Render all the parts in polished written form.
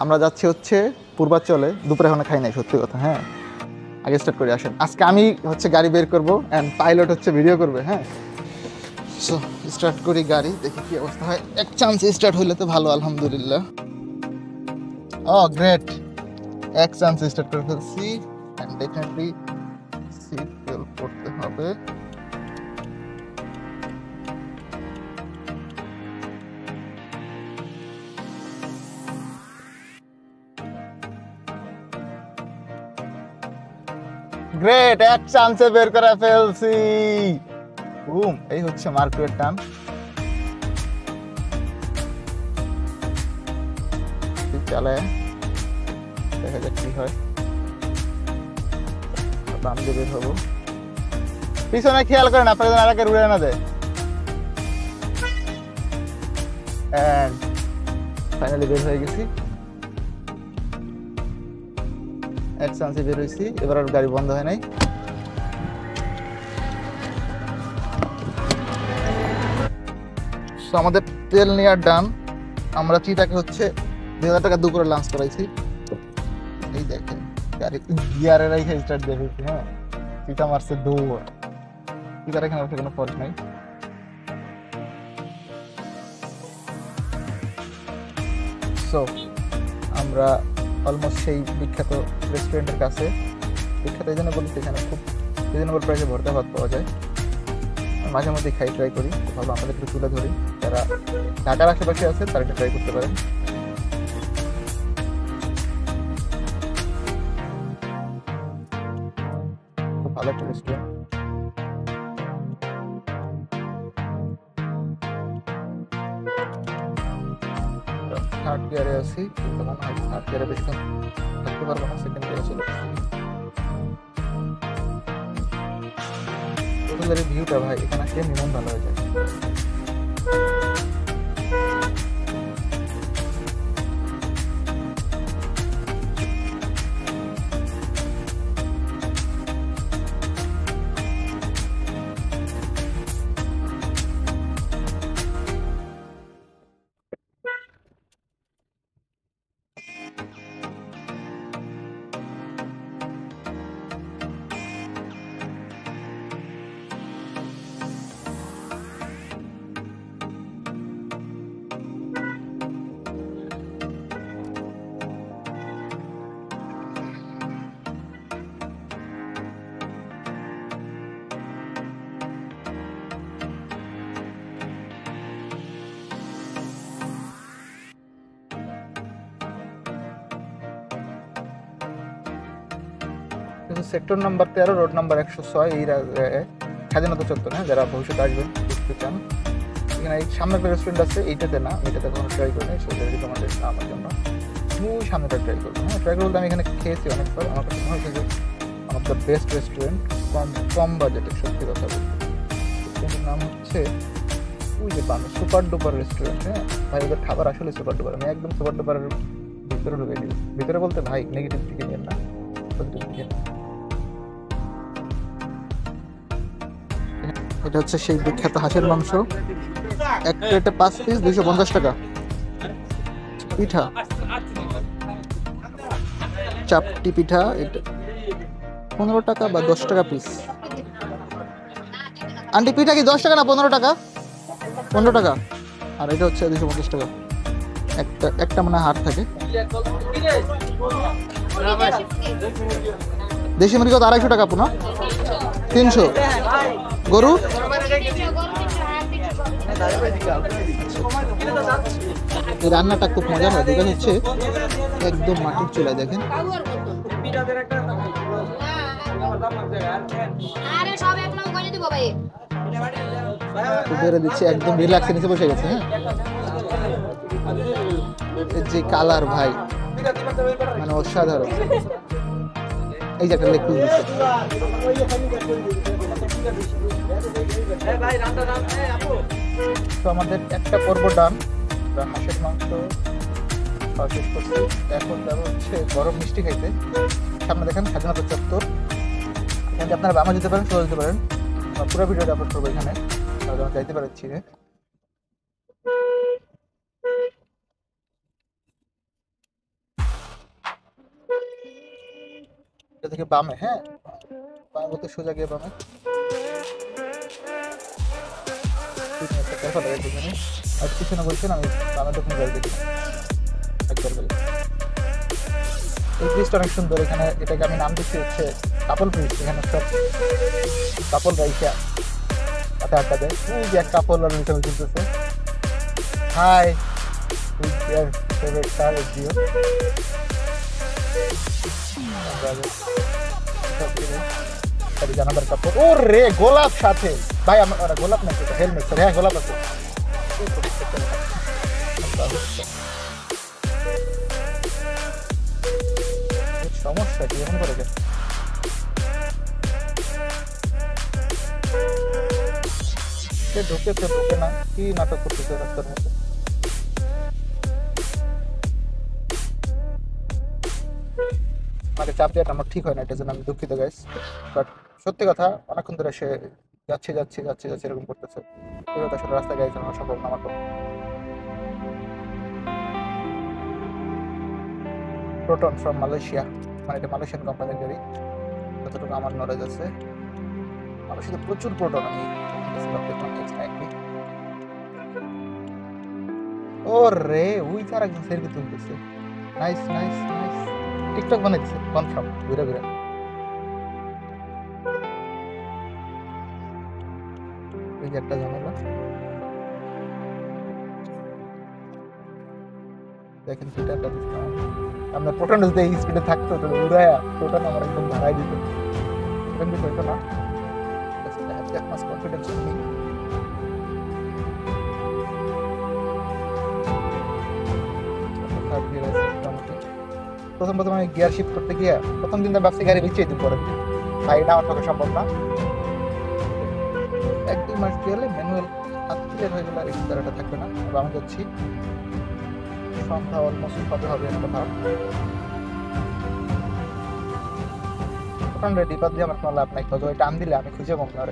আমরা যাচ্ছি হচ্ছে পূর্বাঞ্চলে, দুপুরে এখনো খাই নাই সত্যি কথা। হ্যাঁ, আগে স্টার্ট করে আসেন। আজকে আমি হচ্ছে গাড়ি বের করবো অ্যান্ড পাইলট হচ্ছে ভিডিও করবে। হ্যাঁ, সো স্টার্ট করি গাড়ি, দেখি কি অবস্থা হয়। এক চান্সে স্টার্ট হইলে তো ভালো, আলহামদুলিল্লাহ। ও গ্রেট, এক চান্সে স্টার্ট করে ফেলছি। অ্যান্ড ডেফিনেটলি সিট বেল্ট করতে হবে। গ্রেট, এক চান্সে বের করে ফেলছি। বুম, এই হচ্ছে মার্কেট টান। চালায় দেখা যাক কি হয়। বাম দিয়ে বের হবো, পিছনে খেয়াল করেন আপনার যেন আরেকের উড়ে না দেয়। এন্ড ফাইনালি বের হয়ে গেছি, এক চান্সে বের হয়েছি। এবার আর গাড়ি বন্ধ হয় নাই। আমাদের তেল নেওয়ার ডান। আমরা চিটাকে হচ্ছে 2000 টাকা দুপুরে লাঞ্চ করাইছি। এই দেখেন গাড়ি গিয়ারের রাইখে স্টার্ট দিয়ে ফেলছি। হ্যাঁ, চিটা মারছে দৌড়, চিটার এখানে উঠে কোনো ফল্ট নাই। সো আমরা অলমোস্ট সেই বিখ্যাত রেস্টুরেন্টের কাছে। বিখ্যাত এই জন্য বলছি, এখানে খুব রিজনেবল প্রাইসে ভর্তা ভাত পাওয়া যায়। মাঝে মধ্যে খাই, ট্রাই করি, ভালো আমাদের একটু তুলে ধরি। যারা ঢাকার আশেপাশে আছে তারা একটু ট্রাই করতে পারেন। খুব ভালো একটা রেস্টুরেন্ট। থার্ড গিয়ারে আছি, কিন্তু মনে হয় থার্ড গিয়ারে বেশি থাকতে পারবো না, সেকেন্ড গিয়ারে চলে আসছি। হোটেলের ভিউটা ভাই এখানে আসলে মন ভালো হয়ে যায়। সেক্টর নাম্বার 13, রোড নাম্বার 106, এই স্বাধীনতা চত্বর। হ্যাঁ, যারা ভবিষ্যতে আসবেন বুঝতে চান, এখানে এই সামনে একটা রেস্টুরেন্ট আছে, এইটাতে না, এটাতে কোনো ট্রাই করি নাই, সেটা রিকমেন্ডেড না আমার জন্য। ওই সামনেটা ট্রাই করবো। হ্যাঁ, ট্রাই করবো। আমি এখানে খেয়েছি অনেকবার, আমার কাছে মনে হয়েছে যে one of the best restaurant, কম বাজেটে, সত্যি কথা বলতে। রেস্টুরেন্টের নাম হচ্ছে ওই যে বাংলা সুপার ডুপার রেস্টুরেন্ট। হ্যাঁ ভাই, ওদের খাবার আসলে সুপার ডুপার। আমি একদম সুপার ডুপারের ভিতরে ঢুকে দিই। ভিতরে বলতে ভাই নেগেটিভ দিকে নিয়ে না, পজিটিভ দিকে। এটা হচ্ছে সেই বিখ্যাত হাঁসের মাংস, এক প্লেটে 5 পিস, 250 টাকা। পিঠা, চাপটি পিঠা, এটা 15 টাকা বা 10 টাকা পিস। আন্টি পিঠা কি 10 টাকা না 15 টাকা? 15 টাকা। আর এটা হচ্ছে 250 টাকা। একটা মানে হাড় থাকে। দেশি মুরগি কত? 250 টাকা পুরো, 300। গরু এই রান্নাটা খুব মজা হয়। দেখেন হচ্ছে একদম মাটির চুলায়, দেখেন বেড়ে দিচ্ছে, একদম রিল্যাক্সে নিচে বসে গেছে। হ্যাঁ, যে কালার ভাই মানে অসাধারণ। এই যে একটা লেগ পিস দিচ্ছে। তো আমাদের একটা পর্ব ডান, হাঁসের মাংস খাওয়া শেষ করছি। এখন যাবো হচ্ছে গরম মিষ্টি খাইতে। সামনে দেখেন স্বাধীনতা চত্বর, এখানে আপনারা বামে যেতে পারেন, চলে যেতে পারেন। পুরো ভিডিওটা আপলোড করবো এখানে, যাইতে পারছি। এটা থেকে বামে, হ্যাঁ বামে বলতে সোজা গিয়ে বামে। আর পিছনে বলছেন আমি বামে তখন গাড়ি দেখি একবার বলি। এই ব্রিজটা অনেক সুন্দর। এখানে এটাকে আমি নাম দিচ্ছি হচ্ছে কাপল ব্রিজ। এখানে সব কাপল রাইখা হাতে আড্ডা দেয়। এই যে এক কাপল আর ছবি তুলতেছে। Hi with their favorite car is Gio. জানাবার কাপড়। ও রে গোলাপ সাথে ভাই, আমার গোলাপ নাকি হেলমেট স্যার? হ্যাঁ গোলাপ আছে। সমস্যা কি এমন করে গেছে? ঢুকে তো ঢুকে না, কি নাটক করতেছে রাস্তার মধ্যে? আমাকে চাপ দেওয়াটা আমার ঠিক হয় না, এটার জন্য আমি দুঃখিত গাইস। বাট সত্যি কথা অনেকক্ষণ ধরে সে যাচ্ছে যাচ্ছে যাচ্ছে যাচ্ছে এরকম করতেছে। এই কথা আসলে রাস্তায় গাড়ি চালানো সম্ভব না আমার পক্ষে। প্রোটন ফ্রম মালয়েশিয়া, মানে এটা মালয়েশিয়ান কোম্পানির গাড়ি যতটুকু আমার নলেজ আছে। মালয়েশিয়াতে প্রচুর প্রোটন আমি ও রে ওই তার একজন সেলফি তুলতেছে। নাইস নাইস নাইস, টিকটক বানাইছে কনফার্ম ঘুরে ঘুরে। এই যে একটা ঝামেলা দেখেন, টুইটারটা দিচ্ছিলাম আমরা প্রোটন যদি এই স্পিডে থাকতো তো উড়ায়া প্রোটন আমার একদম ধারাই দিত। প্রোটন দিতে হইতো না। That much confidence in me. প্রথম আমি গিয়ার শিফট করতে গিয়ে প্রথম দিন ভাবছি গাড়ি বেঁচে দিন, পরের দিন ভাই এটা আমার পক্ষে সম্ভব না। এক দুই মাস দিয়ে হলে ম্যানুয়াল ক্লিয়ার হয়ে গেলে এই গাড়িটা থাকবে না। আমি যাচ্ছি সন্ধ্যা অলমোস্ট কবে হবে এর কথা। ওখানে ডিপার দিয়ে আমার কোনো লাভ নাই, তো ওই টান দিলে আমি খুঁজে পাবো না।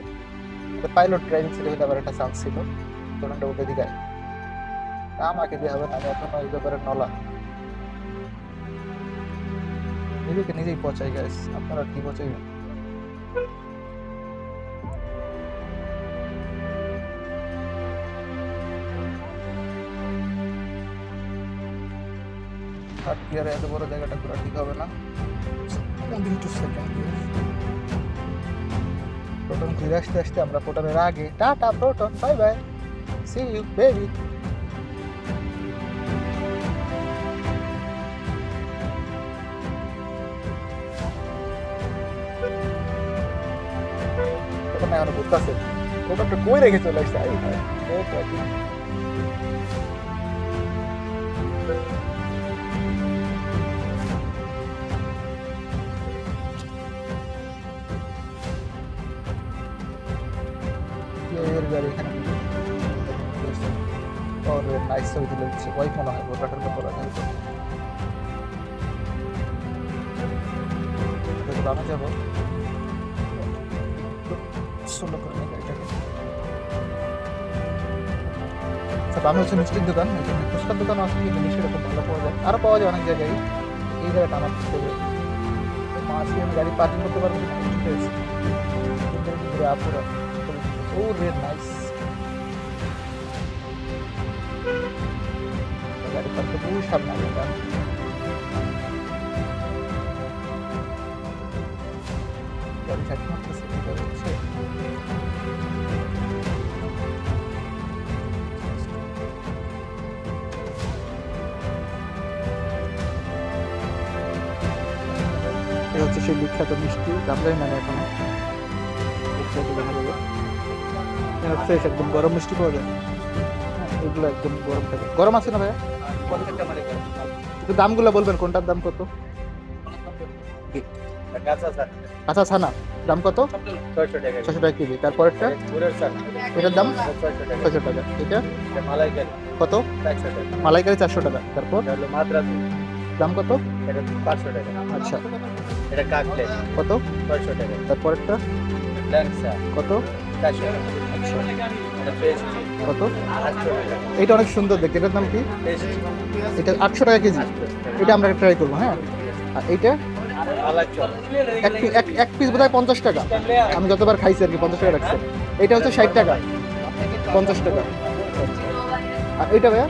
পাইলট ড্রাইভিং সিটে হলে আবার একটা চান্স ছিল, ওখানটা উঠে দিকে আমাকে দিয়ে হবে না। আমি এখন ওই ব্যাপারে নলা নিজেকে নিজেই পচাই গাইস, আপনারা কি পচাইবেন? থার্ড গিয়ারে এত বড় জায়গাটা পুরো ঠিক হবে না। প্রোটন ঘুরে আসতে আসতে আমরা প্রোটনের আগে। Tata Proton, bye bye, see you baby. এখন ঘুরতেছে প্রোটনটা কই রেখে চলে আসছে। গাড়ি এখানে নাইস ছবি তুলে দিচ্ছে। ওয়াইফ মনে হয় ওটার ব্যাপার আছে। বামে যাবো, স্লো করে নিই গাড়িটাকে। বামে হচ্ছে মিষ্টির দোকান, ফুচকার দোকান আছে কিন্তু মিষ্টি এরকম ভালো পাওয়া যায়, আরও পাওয়া যায় অনেক জায়গায়। এই জায়গাটা আমার মাঝে আমি গাড়ি পার্কিং করতে পারবো আপুরা। ও রে নাইস, গাড়ি পার্ক বহু সামনে এটা। গাড়ি চাকরি মারতেছে হচ্ছে হচ্ছে সেই বিখ্যাত মিষ্টি, দাম জানি না এখনো। একদম গরম মিষ্টি পাওয়া যায়, এগুলো একদম গরম থাকে। গরম আছে না ভাইয়া? একটু দামগুলো বলবেন, কোনটার দাম কত? কাঁচা ছানা দাম কত? 600 টাকা কেজি। তারপরেরটা এটার দাম 600 টাকা। এটা কত? মালাইকারি 400 টাকা। তারপর দাম কত? 500 টাকা। আচ্ছা, এটা কাকলে কত? 600 টাকা। তারপরেরটা কত? 400 টাকা। আচ্ছা, এটা পেস্ট্রি কত? 800 টাকা। এটা অনেক সুন্দর দেখতে, এটার দাম কি? এটা 800 টাকা কেজি। এটা আমরা ট্রাই করবো। হ্যাঁ, আর এইটা এক পিস বোধ হয় 50 টাকা, আমি যতবার খাইছি আর কি 50 টাকা রাখছে। এটা হচ্ছে 60 টাকা, 50 টাকা। আর এইটা ভাইয়া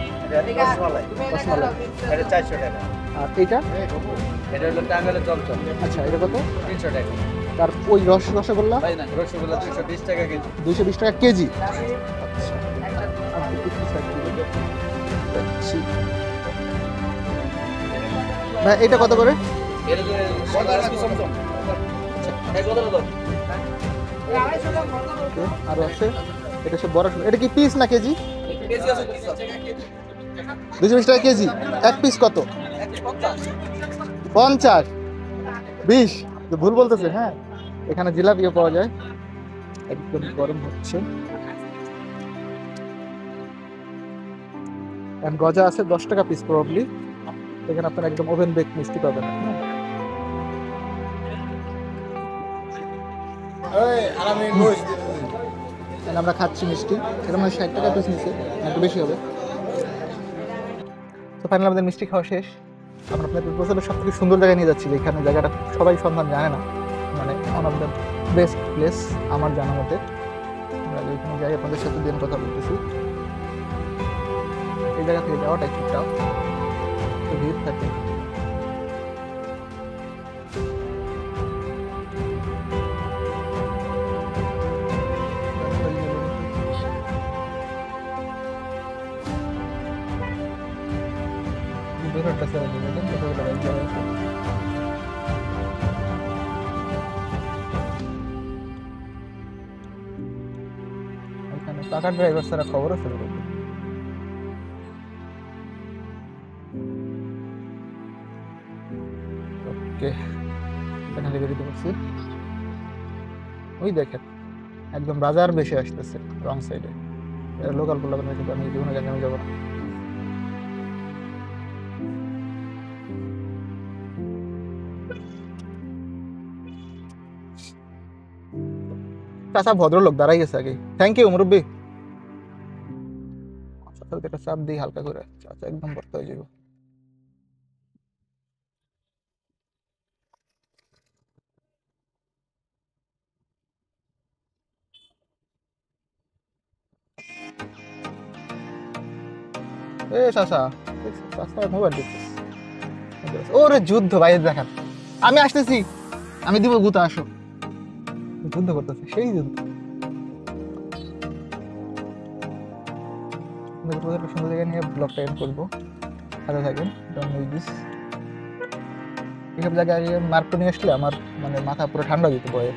রসমালাই, এটা 400 টাকা। আর এইটা এটা হলো টাঙ্গাইলের চমচম। আচ্ছা, এটা কত? 300 টাকা। তার ওই রসগোল্লা, রসগোল্লা 220 টাকা কেজি। 220 টাকা কেজি। ভাই এটা কত করে? আর আছে এটা সব বড়, এটা কি পিস না কেজি? 220 টাকা কেজি। এক পিস কত? 50, 20 ভুল বলতেছে। হ্যাঁ, এখানে জিলাপিও পাওয়া যায়, একদম গরম হচ্ছে। গজা আছে 10 টাকা পিস প্রবাবলি। এখানে আপনার একদম ওভেন বেক মিষ্টি পাবেন। আমরা খাচ্ছি মিষ্টি, এটা মানে 60 টাকা পিস নিচ্ছে, একটু বেশি হবে। তো ফাইনালি আমাদের মিষ্টি খাওয়া শেষ। আমরা আপনাদের প্রচুর সব থেকে সুন্দর জায়গায় নিয়ে যাচ্ছি, এখানে জায়গাটা সবাই সন্ধান জানে না, মানে one of the best place আমার জানা মতে। আমরা এখানে যাই, আপনাদের সাথে দিন কথা বলতেছি। এই জায়গা থেকে যাওয়াটা একটু চাপ, ভিড় থাকে। টাকা ড্রাইভার ছাড়া খবরও শুরু করবে। ওকে, এখানে বেরিয়ে পড়ছি। ওই দেখেন একদম বাজার বেশি আসতেছে রং সাইডে। এটা লোকাল পোলাপান, আমি জীবনে জানি আমি যাবো না। চাচা ভদ্রলোক দাঁড়াই গেছে আগে। থ্যাংক ইউ মুরব্বী। একটা চাপ দিই হালকা করে, চাচা একদম ভর্তা হয়ে যাবে। এ চাচা, চাচা মোবাইল দেখতেছে। ওরে যুদ্ধ ভাই, দেখান আমি আসতেছি, আমি দিব গুতা, আসো। যুদ্ধ করতেছে, সেই যুদ্ধ। সুন্দর জায়গায় নিয়ে ব্লগটা এন্ড করবো, সাথে থাকেন। এইসব জায়গায় মার্কটা নিয়ে আসলে আমার মানে মাথা পুরো ঠান্ডা দিতে পারে,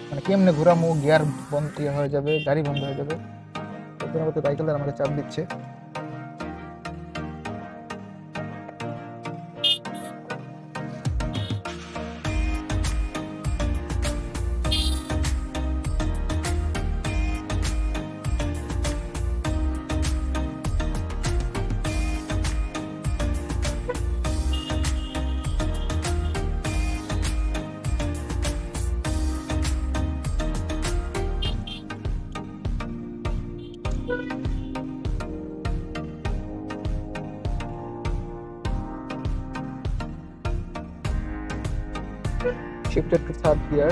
মানে কেমনে ঘোরামো, গিয়ার বন্ধ হয়ে যাবে, গাড়ি বন্ধ হয়ে যাবে। বাইকের আমাকে চাপ দিচ্ছে। Shifted to third gear.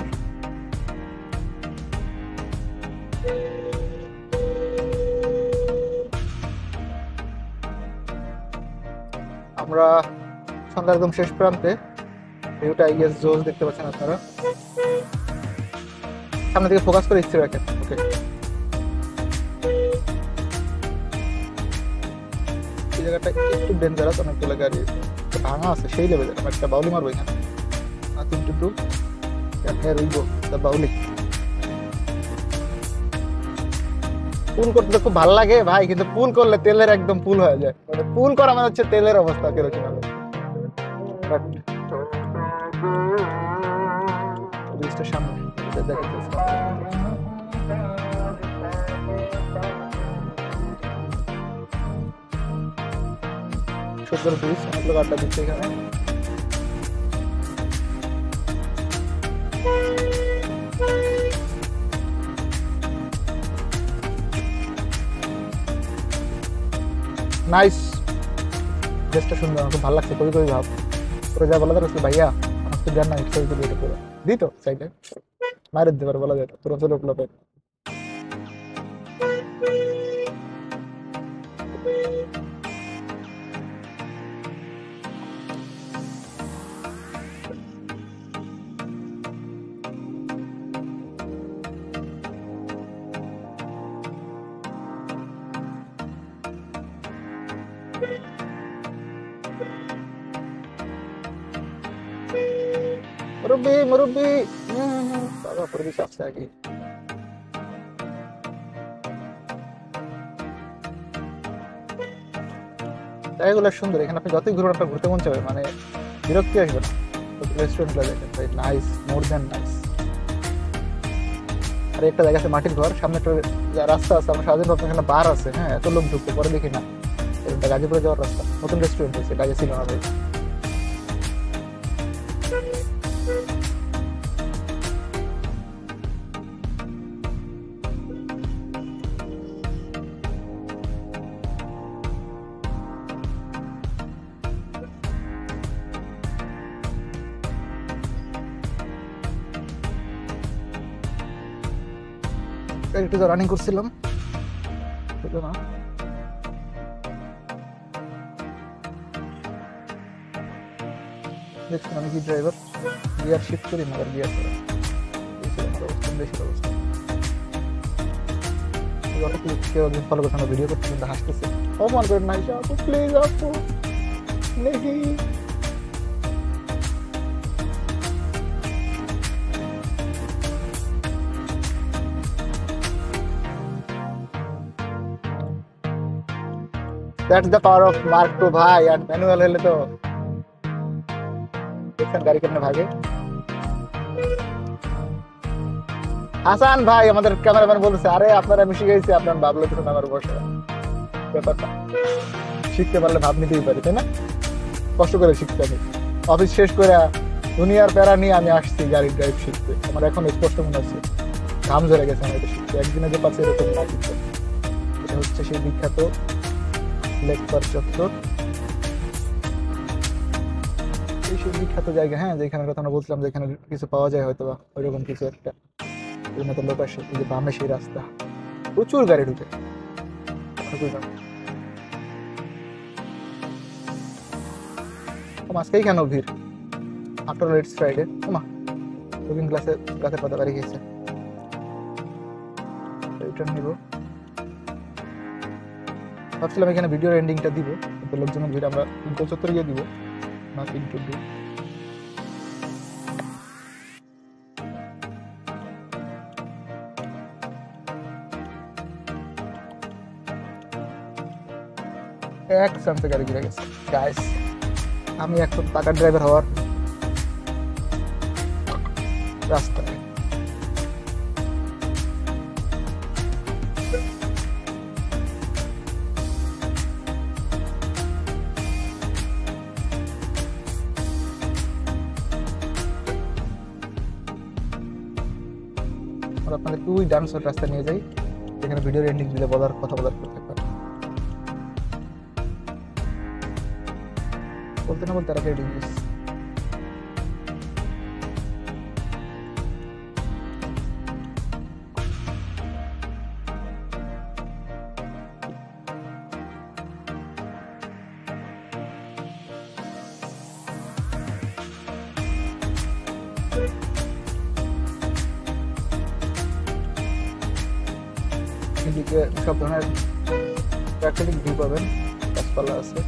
আমরা সন্ধ্যা একদম শেষ প্রান্তে। ভিউটা আই গেস জোস দেখতে পাচ্ছেন আপনারা। সামনে দিকে ফোকাস করে ইচ্ছে রাখেন। ওকে, এই জায়গাটা একটু ডেঞ্জারাস, অনেকগুলো গাড়ি ভাঙা আছে সেই লেভেলের। আমরা একটা বাউলি মারবো এখানে। Nothing to do. And here we go, the bowling. পুল করতে খুব ভালো লাগে ভাই, কিন্তু পুল করলে তেলের একদম পুল হয়ে যায়। মানে পুল করা মানে হচ্ছে তেলের অবস্থা কিরকম হবে। ব্রিজটার সামনে দেখাচ্ছি। সুন্দর ব্রিজ, অনেক লোক আড্ডা দিচ্ছে এখানে। নাইস, ড্রেসটা সুন্দর, আমার খুব ভালো লাগছে। কবি ভাব করে যা বলা দরকার ভাইয়া, আমার আজকে দেন না ছবি তুলে এটা করে দিই তো চাইলে মারে দিতে পারে বলা যায় না তোর চলে উপলব্ধ মুরব্বি মুরব্বি বাবা পরিবেশ আসছে আগে জায়গাগুলো সুন্দর এখানে আপনি যতই ঘুরবেন আপনার ঘুরতে মন চাবে মানে বিরক্তি আসবে না রেস্টুরেন্টগুলো দেখেন ভাই নাইস মোর দ্যান নাইস আর একটা জায়গা আছে মাটির ঘর সামনে একটা রাস্তা আছে আমরা সারাদিন ভাবতাম এখানে বার আছে হ্যাঁ এত লোক ঢুকতে পরে দেখি না এটা গাজীপুরে যাওয়ার রাস্তা নতুন রেস্টুরেন্ট হয়েছে এটা আগে ছিল না ভাই একটু রানিং করছিলাম না দেখছেন আমি কি ড্রাইভার গিয়ার শিফট করি না গিয়ার করা কেউ একদিন ফলো করছে ভিডিও করতে কিন্তু হাসতেছে অপমান করেন না আপু প্লিজ আপু নেহি That's the power of Mark II ভাই আর ম্যানুয়াল হলে তো দেখেন গাড়ি কেমনে ভাগে হাসান ভাই আমাদের ক্যামেরাম্যান বলতেছে আরে আপনারা আমি শিখেছি আপনার ভাবলো কিছু আমার বসে ব্যাপারটা শিখতে পারলে ভাব নিতেই পারি তাই না কষ্ট করে শিখতে হবে অফিস শেষ করে দুনিয়ার প্যারা নিয়ে আমি আসছি গাড়ি ড্রাইভ শিখতে আমার এখন স্পষ্ট মনে হচ্ছে ঘাম ঝরে গেছে আমার এটা শিখতে একদিনে যে পাচ্ছি এরকম না শিখতে এটা হচ্ছে সেই বিখ্যাত লেকপার চত্বর এই সেই বিখ্যাত জায়গা হ্যাঁ যেখানে কথা আমরা বলছিলাম যেখানে কিছু পাওয়া যায় হয়তো বা ওইরকম কিছু একটা মতো লোক আসে যে বামে সেই রাস্তা প্রচুর গাড়ি ঢুকে আজকেই কেন ভিড় আফটার অল ইটস ফ্রাইডে ওমা কুকিং ক্লাসে গাছের পাতা বাড়ি গেছে রিটার্ন নিব ভাবছিলাম এখানে ভিডিওর এন্ডিংটা দিব কিন্তু লোকজনের ভিড় আমরা ইনকো চত্বরে গিয়ে দিব না ইনকো দিব এক চান্সে গাড়ি ঘিরে গেছে গাইস আমি এখন টাকার ড্রাইভার হওয়ার রাস্তায় আপনাদের ওই ডান্স রাস্তা নিয়ে যাই যেখানে ভিডিওর এন্ডিং দিলে বলার কথা বলার করতে পারে বলতে না বলতে তারা রেডি গেছে এদিকে সব ধরনের প্রাকৃতিক ভিউ পাবেন গাছপালা আছে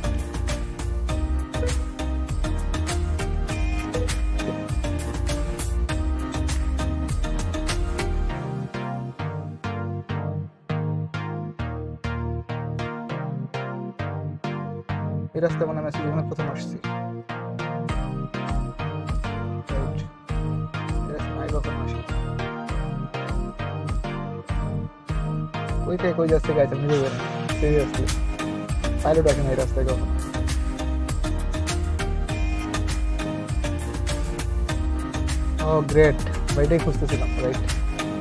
এই রাস্তা মানে আমি জীবনে প্রথম আসছি ওই থেকে কই যাচ্ছে গাইছে নিজে বের সিরিয়াসলি পাইলট আসে না এই রাস্তায় কখনো ও গ্রেট এটাই খুঁজতেছিলাম রাইট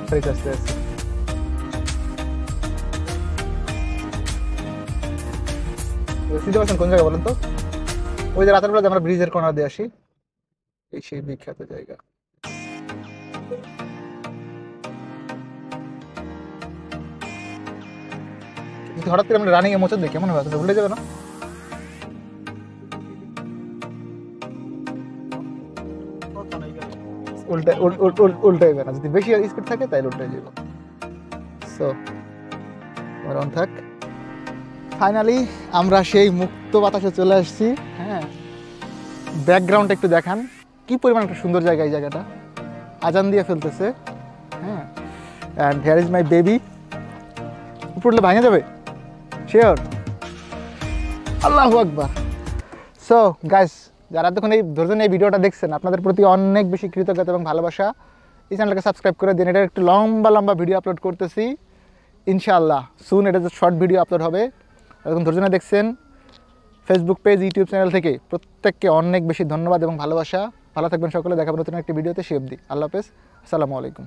ফ্রেশ আসতে আসতে সিটি পাচ্ছেন কোন জায়গায় বলেন তো ওই যে রাতের বেলা আমরা ব্রিজের কর্নার দিয়ে আসি এই সেই বিখ্যাত জায়গা। কিন্তু হঠাৎ করে আমরা রানিং এ মোচন দিই, কেমন হবে? ভুলে যাবে না? উল্টাই না, যদি বেশি স্পিড থাকে তাহলে উল্টাই যাবে। সো অন থাক। ফাইনালি আমরা সেই মুক্ত বাতাসে চলে আসছি। হ্যাঁ, ব্যাকগ্রাউন্ড একটু দেখান, কি পরিমাণ একটা সুন্দর জায়গা এই জায়গাটা। আজান দিয়ে ফেলতেছে। হ্যাঁ, and here is my baby. উপরলে ভাঙে যাবে শিওর। আল্লাহু আকবার। সো গাইস, যারা এতক্ষণ এই ধৈর্য নিয়ে এই ভিডিওটা দেখছেন, আপনাদের প্রতি অনেক বেশি কৃতজ্ঞতা এবং ভালোবাসা। এই চ্যানেলটাকে সাবস্ক্রাইব করে দিন। এটা একটু লম্বা ভিডিও আপলোড করতেছি ইনশাআল্লাহ। সুন এটা শর্ট ভিডিও আপলোড হবে। এরকম ধৈর্য নিয়ে দেখছেন ফেসবুক পেজ, ইউটিউব চ্যানেল থেকে প্রত্যেককে অনেক বেশি ধন্যবাদ এবং ভালোবাসা। ভালো থাকবেন সকলে, দেখাবেন নতুন একটি ভিডিওতে। সে অবধি আল্লাহ হাফেজ, আসসালামু আলাইকুম।